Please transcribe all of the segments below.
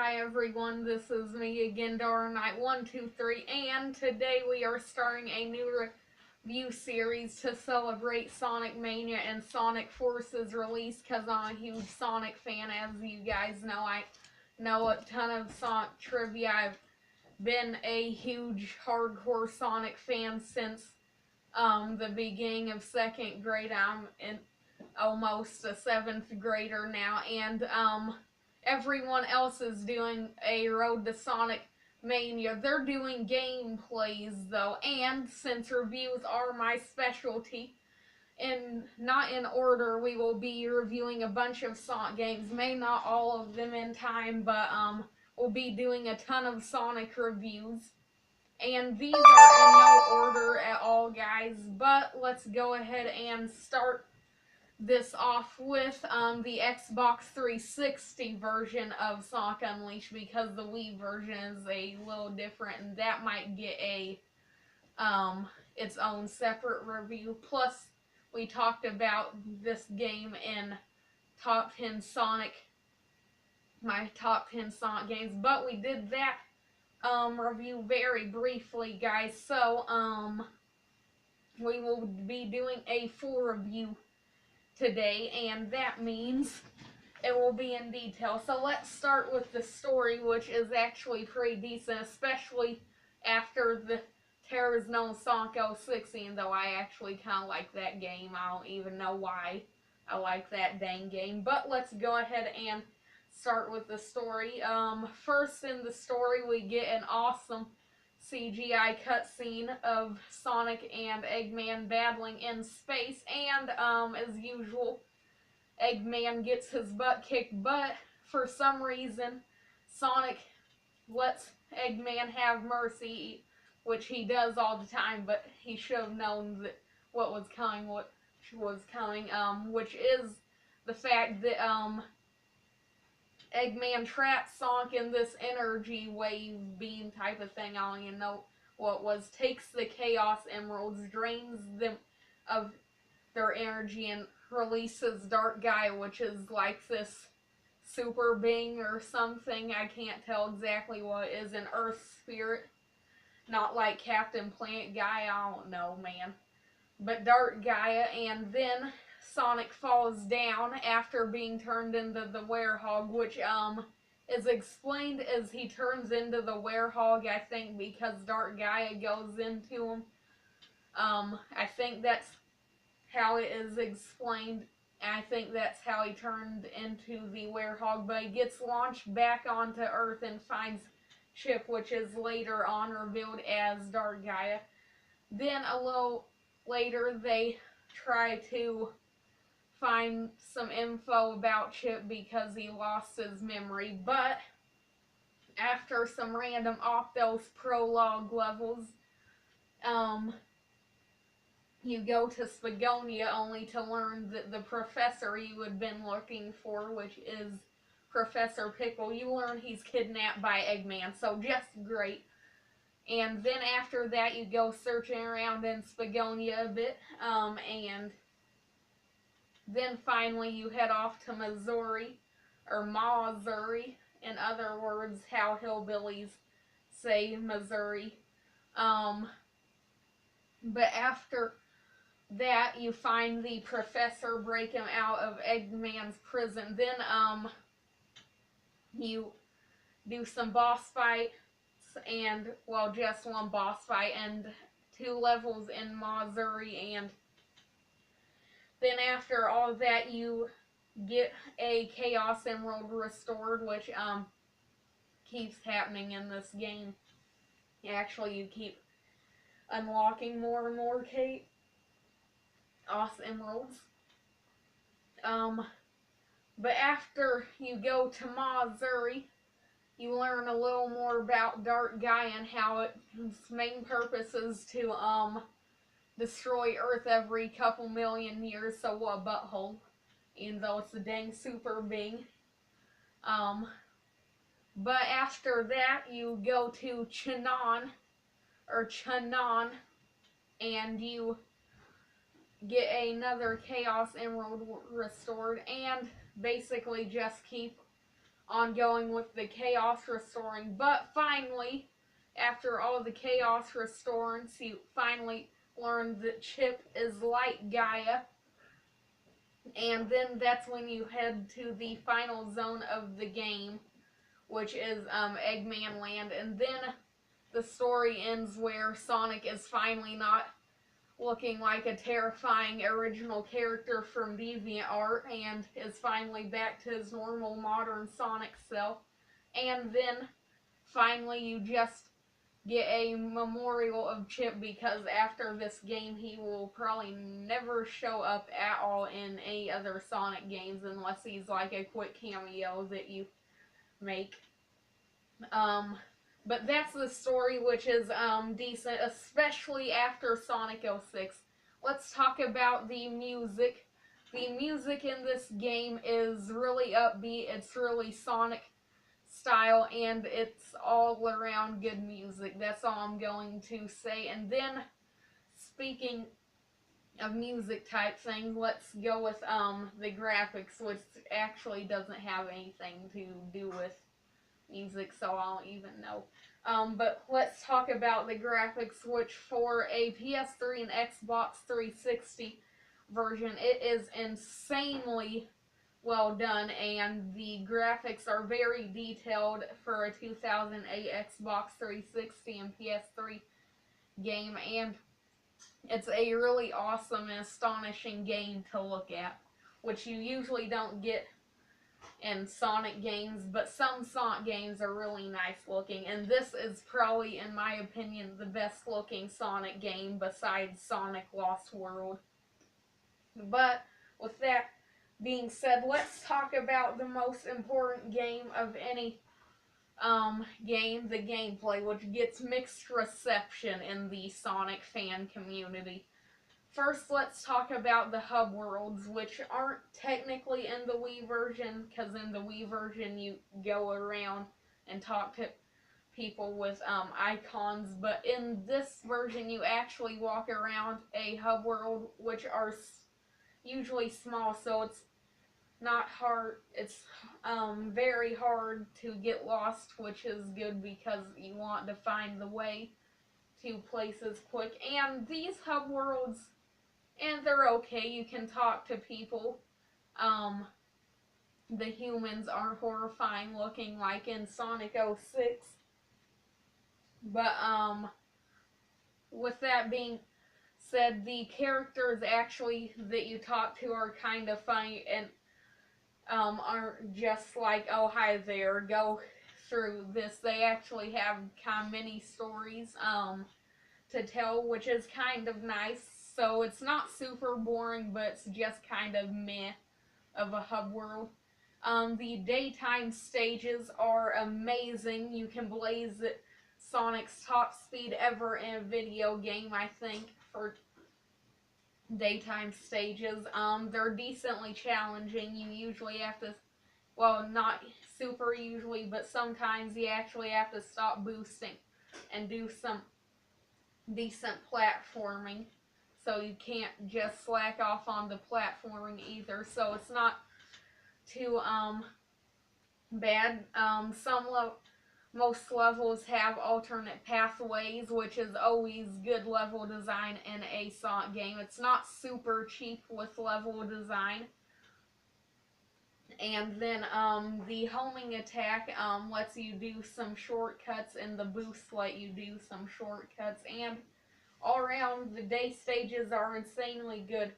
Hi everyone, this is me again, Dark Knight 123, and today we are starting a new review series to celebrate Sonic Mania and Sonic Forces release, because I'm a huge Sonic fan. As you guys know, I know a ton of Sonic trivia. I've been a huge hardcore Sonic fan since the beginning of second grade. I'm in almost a seventh grader now, and everyone else is doing a Road to Sonic Mania. They're doing gameplays though, and since reviews are my specialty, and not in order, we will be reviewing a bunch of Sonic games. May not all of them in time, but we'll be doing a ton of Sonic reviews. And these are in no order at all, guys, but let's go ahead and start this off with the Xbox 360 version of Sonic Unleashed, because the Wii version is a little different, and that might get a its own separate review. Plus, we talked about this game in top 10 Sonic, my top 10 Sonic games, but we did that review very briefly, guys. So we will be doing a full review today, and that means it will be in detail. So let's start with the story, which is actually pretty decent, especially after the Terror's known Sonic 06, even though I actually kind of like that game. I don't even know why I like that dang game. But let's go ahead and start with the story. First in the story, we get an awesome CGI cutscene of Sonic and Eggman battling in space, and as usual, Eggman gets his butt kicked, but for some reason, Sonic lets Eggman have mercy, which he does all the time, but he should have known that what was coming, which is the fact that Eggman traps Sonic in this energy wave beam type of thing. I don't even know what it was. Takes the Chaos Emeralds, drains them of their energy, and releases Dark Gaia, which is like this super being or something. I can't tell exactly what it is. An Earth spirit. Not like Captain Planet Gaia. I don't know, man. But Dark Gaia, and then Sonic falls down after being turned into the Werehog, which is explained as he turns into the Werehog, I think, because Dark Gaia goes into him. I think that's how it is explained. I think that's how he turned into the Werehog, but he gets launched back onto Earth and finds Chip, which is later on revealed as Dark Gaia. Then a little later, they try to find some info about Chip because he lost his memory, but after some random Optos prologue levels, you go to Spagonia only to learn that the professor you had been looking for, which is Professor Pickle, you learn he's kidnapped by Eggman, so just great. And then after that, you go searching around in Spagonia a bit, and then finally you head off to Missouri, or Missouri, in other words, how hillbillies say Missouri. But after that, you find the professor, break him out of Eggman's prison. Then you do some boss fights, and well, just one boss fight and 2 levels in Missouri, and then after all that, you get a Chaos Emerald restored, which keeps happening in this game. Actually, you keep unlocking more and more Chaos Emeralds. But after you go to Missouri, you learn a little more about Dark Gaia and how its main purpose is to destroy Earth every couple million years. So what a butthole, even though it's a dang super being. But after that, you go to Chnon, and you get another Chaos Emerald restored, and basically just keep on going with the chaos restoring. But finally, after all the chaos restorance, you finally learn that Chip is like Gaia. And then that's when you head to the final zone of the game, which is Eggman Land. And then the story ends where Sonic is finally not looking like a terrifying original character from DeviantArt and is finally back to his normal modern Sonic self. And then finally you just get a memorial of Chip, because after this game he will probably never show up at all in any other Sonic games unless he's like a quick cameo that you make. But that's the story, which is decent, especially after Sonic 06. Let's talk about the music. The music in this game is really upbeat. It's really Sonic style, and it's all around good music. That's all I'm going to say. And then, speaking of music type things, let's go with the graphics, which actually doesn't have anything to do with music, so I don't even know. But let's talk about the graphics, which for a PS3 and Xbox 360 version, it is insanely well done, and the graphics are very detailed for a 2008 Xbox 360 and PS3 game, and it's a really awesome and astonishing game to look at, which you usually don't get in Sonic games, but some Sonic games are really nice looking, and this is probably, in my opinion, the best looking Sonic game besides Sonic Lost World. But with that being said, let's talk about the most important game of any game, the gameplay, which gets mixed reception in the Sonic fan community. First, let's talk about the hub worlds, which aren't technically in the Wii version, because in the Wii version you go around and talk to people with icons, but in this version you actually walk around a hub world, which are usually small, so it's not hard. It's very hard to get lost, which is good because you want to find the way to places quick. And these hub worlds, and they're okay. You can talk to people. The humans aren't horrifying looking like in Sonic 06. But with that being said, the characters actually that you talk to are kind of funny and aren't just like, oh hi there, go through this. They actually have kind of mini stories to tell, which is kind of nice. So it's not super boring, but it's just kind of meh of a hub world. The daytime stages are amazing. You can blaze Sonic's top speed ever in a video game, I think, for daytime stages. They're decently challenging. You usually have to, well, not super usually, but sometimes you actually have to stop boosting and do some decent platforming. So you can't just slack off on the platforming either. So it's not too bad. Most levels have alternate pathways, which is always good level design in a Sonic game. It's not super cheap with level design. And then the homing attack lets you do some shortcuts, and the boost let you do some shortcuts. And all around, the day stages are insanely good.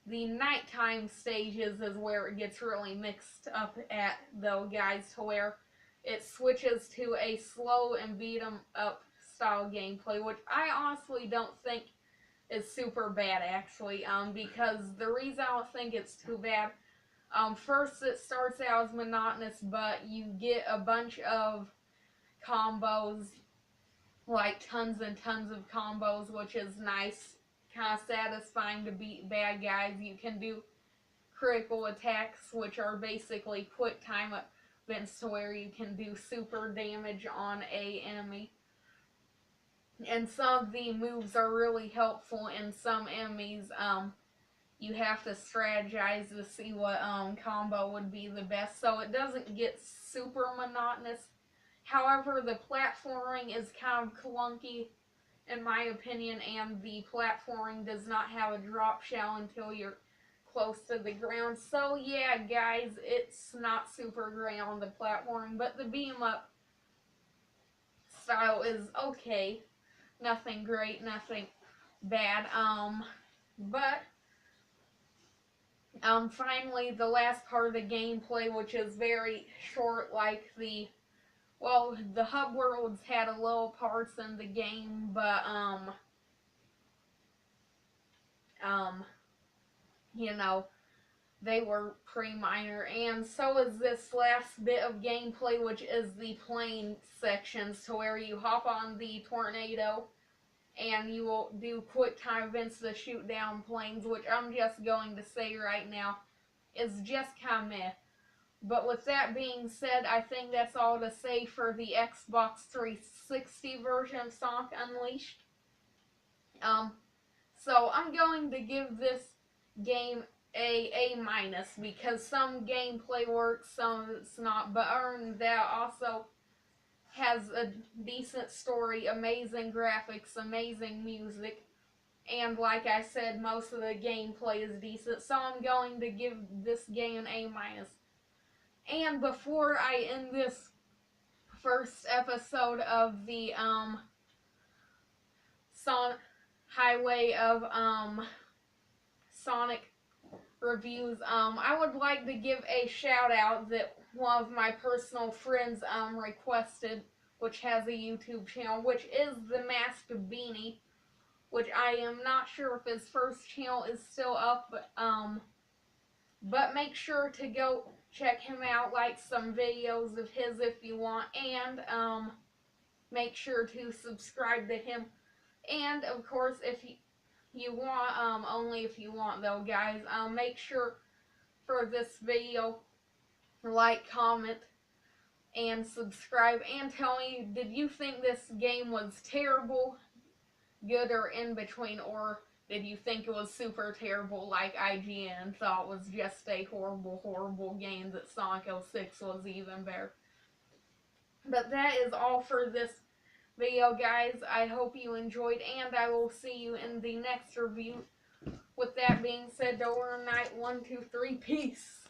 The nighttime stages is where it gets really mixed up at, though, guys, to where it switches to a slow and beat 'em up style gameplay, which I honestly don't think is super bad, actually, because the reason I don't think it's too bad, first it starts out as monotonous, but you get a bunch of combos, like tons and tons of combos, which is nice, kind of satisfying to beat bad guys. You can do critical attacks, which are basically quick time events to where you can do super damage on a enemy. And some of the moves are really helpful, and some enemies you have to strategize to see what combo would be the best, so it doesn't get super monotonous. However, the platforming is kind of clunky in my opinion, and the platforming does not have a drop shell until you're close to the ground. So yeah, guys, it's not super great on the platform, but the beat 'em up style is okay. Nothing great, nothing bad. But finally, the last part of the gameplay, which is very short, like the hub worlds had a little parts in the game, but you know, they were pretty minor, and so is this last bit of gameplay, which is the plane sections, to where you hop on the tornado and you will do quick time events to shoot down planes, which I'm just going to say right now is just kind of meh. But with that being said, I think that's all to say for the Xbox 360 version of Sonic Unleashed. So I'm going to give this game A minus, because some gameplay works, some of it's not. But other than that, also has a decent story, amazing graphics, amazing music, and like I said, most of the gameplay is decent. So I'm going to give this game an A minus. And before I end this first episode of the highway of Sonic reviews, I would like to give a shout out that one of my personal friends requested, which has a YouTube channel, which is the Masked Beanie, which I am not sure if his first channel is still up, but make sure to go check him out, like some videos of his if you want, and make sure to subscribe to him. And of course, if you want, only if you want though, guys, make sure for this video, like, comment, and subscribe, and tell me, did you think this game was terrible, good, or in between, or did you think it was super terrible like IGN thought was just a horrible, horrible game, that Sonic 06 was even better? But that is all for this video, guys. I hope you enjoyed, and I will see you in the next review. With that being said, Door Night 1, 2, 3, peace.